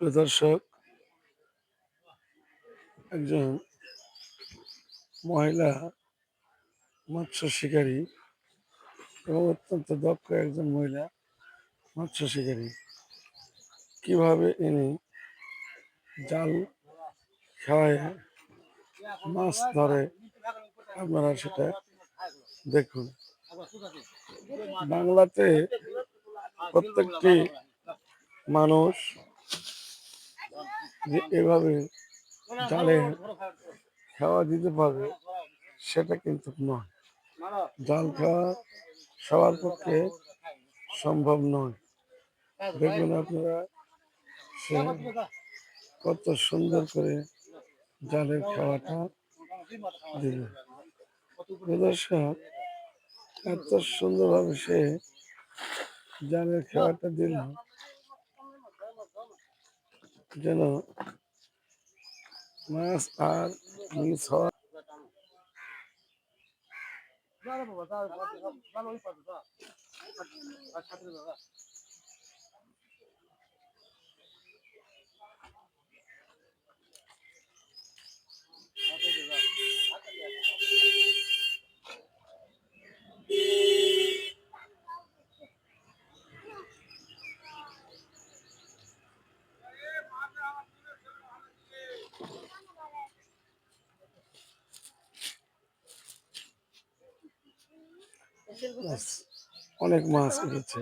প্রিয় দর্শক, একজন মহিলা মৎস্য শিকারী এবং অত্যন্ত দক্ষ একজন মহিলা মৎস্য শিকারী কিভাবে ইনি জাল খাওয়ায় মাছ ধরে আপনারা সেটা দেখুন। বাংলাতে প্রত্যেকটি মানুষ যে এভাবে জালে খাওয়া দিতে পারবে সেটা কিন্তু নয়। জাল খাওয়া সবার পক্ষে সম্ভব নয়। দেখুন আপনারা সে কত সুন্দর করে জালের খাওয়াটা দিবে। দর্শক, এত সুন্দরভাবে সে জালের খাওয়াটা দিল যেন মাছ আর মিস হওয়া। অনেক মাছ উঠেছে।